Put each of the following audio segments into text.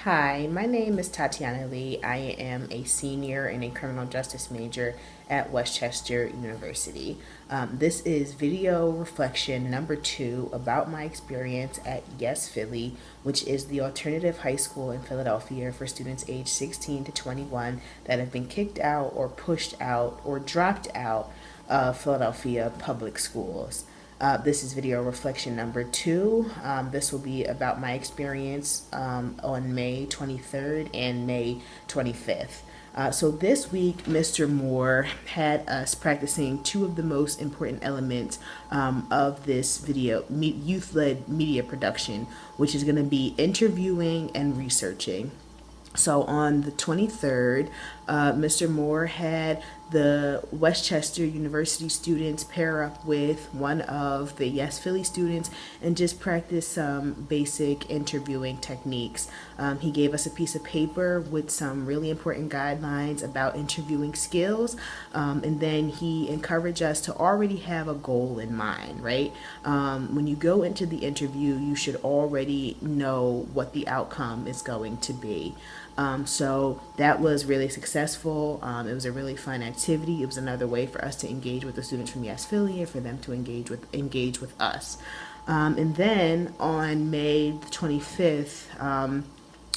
Hi, my name is Tatiana Lee. I am a senior and a criminal justice major at Westchester University. This is video reflection number 2 about my experience at Yes Philly, which is the alternative high school in Philadelphia for students aged 16 to 21 that have been kicked out or pushed out or dropped out of Philadelphia public schools. This is video reflection number 2. This will be about my experience on May 23rd and May 25th. So this week, Mr. Moore had us practicing two of the most important elements of this video, youth-led media production, which is going to be interviewing and researching. So on the 23rd, Mr. Moore had the Westchester University students pair up with one of the Yes Philly students and just practice some basic interviewing techniques. He gave us a piece of paper with some really important guidelines about interviewing skills, and then he encouraged us to already have a goal in mind, right? When you go into the interview, you should already know what the outcome is going to be. So that was really successful. It was a really fun activity. It was another way for us to engage with the students from Yes Philly and for them to engage with us. And then on May the 25th,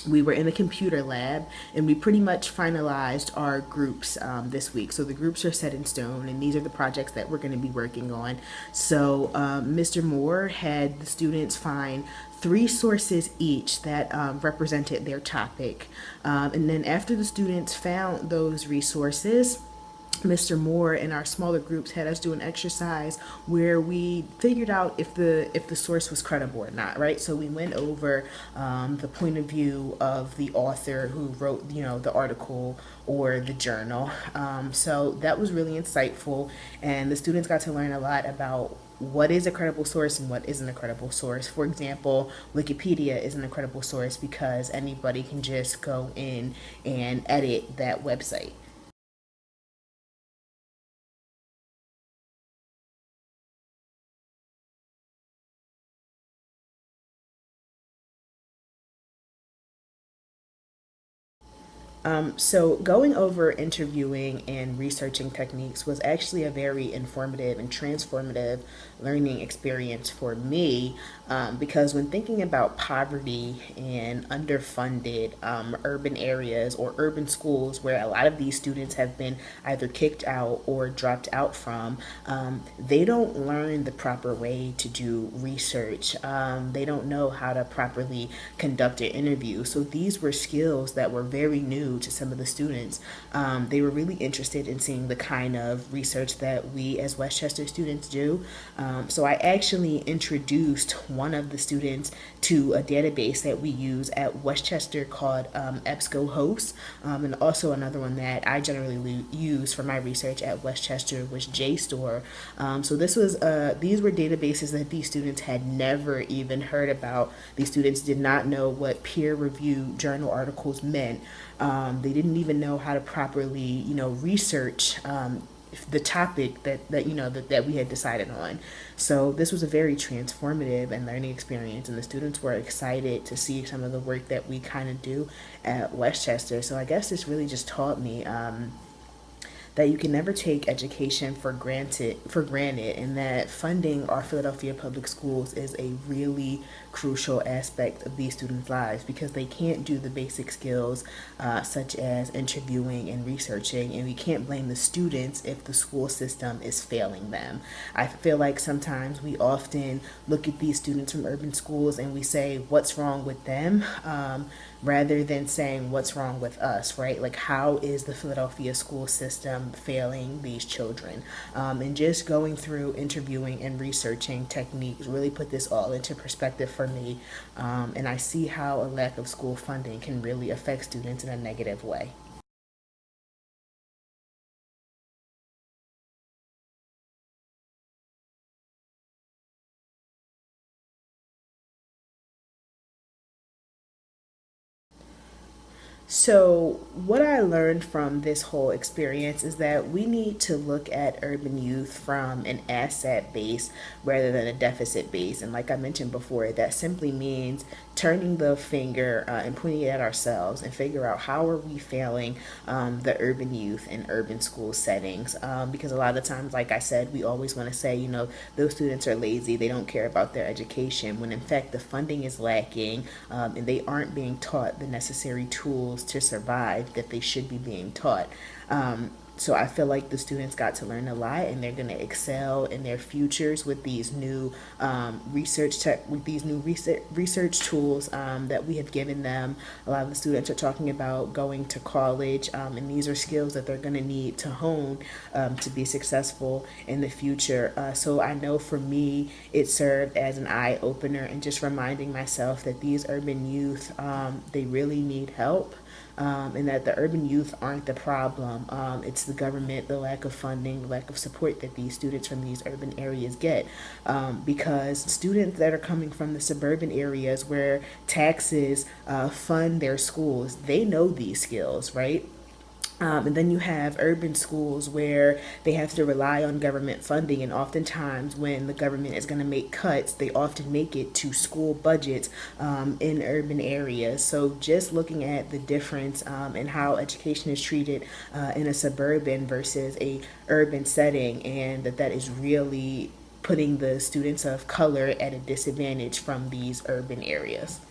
we were in the computer lab and we pretty much finalized our groups this week. So the groups are set in stone and these are the projects that we're going to be working on. So Mr. Moore had the students find 3 sources each that represented their topic. And then after the students found those resources, Mr. Moore and our smaller groups had us do an exercise where we figured out if the source was credible or not, right? So we went over the point of view of the author who wrote, the article or the journal. So that was really insightful, and the students got to learn a lot about what is a credible source and what isn't a credible source. For example, Wikipedia isn't a credible source because anybody can just go in and edit that website. So going over interviewing and researching techniques was actually a very informative and transformative learning experience for me, because when thinking about poverty and underfunded urban areas or urban schools where a lot of these students have been either kicked out or dropped out from, they don't learn the proper way to do research. They don't know how to properly conduct an interview. So these were skills that were very new to some of the students. They were really interested in seeing the kind of research that we as Westchester students do. So I actually introduced one of the students to a database that we use at Westchester called EBSCOhost, and also another one that I generally use for my research at Westchester was JSTOR. So these were databases that these students had never even heard about. These students did not know what peer-reviewed journal articles meant. They didn't even know how to properly, research the topic that we had decided on. So this was a very transformative and learning experience, and the students were excited to see some of the work that we kind of do at Westchester. So I guess this really just taught me that you can never take education for granted, and that funding our Philadelphia public schools is a really crucial aspect of these students' lives, because they can't do the basic skills such as interviewing and researching, and we can't blame the students if the school system is failing them. I feel like sometimes we often look at these students from urban schools and we say what's wrong with them, rather than saying what's wrong with us, right? Like, how is the Philadelphia school system failing these children? And just going through interviewing and researching techniques really put this all into perspective for me. And I see how a lack of school funding can really affect students in a negative way. So, what I learned from this whole experience is that we need to look at urban youth from an asset base rather than a deficit base. And like I mentioned before, that simply means turning the finger and pointing it at ourselves and figure out how are we failing the urban youth in urban school settings, because a lot of times, like I said, we always want to say, you know, those students are lazy, they don't care about their education, when in fact the funding is lacking, and they aren't being taught the necessary tools to survive that they should be being taught. So I feel like the students got to learn a lot, and they're going to excel in their futures with these new research tools that we have given them. A lot of the students are talking about going to college, and these are skills that they're going to need to hone to be successful in the future. So I know for me, it served as an eye opener and just reminding myself that these urban youth, they really need help. And that the urban youth aren't the problem. It's the government, the lack of funding, the lack of support that these students from these urban areas get. Because students that are coming from the suburban areas where taxes fund their schools, they know these skills, right? And then you have urban schools where they have to rely on government funding, and oftentimes when the government is going to make cuts, they often make it to school budgets in urban areas. So just looking at the difference in how education is treated in a suburban versus a urban setting, and that is really putting the students of color at a disadvantage from these urban areas.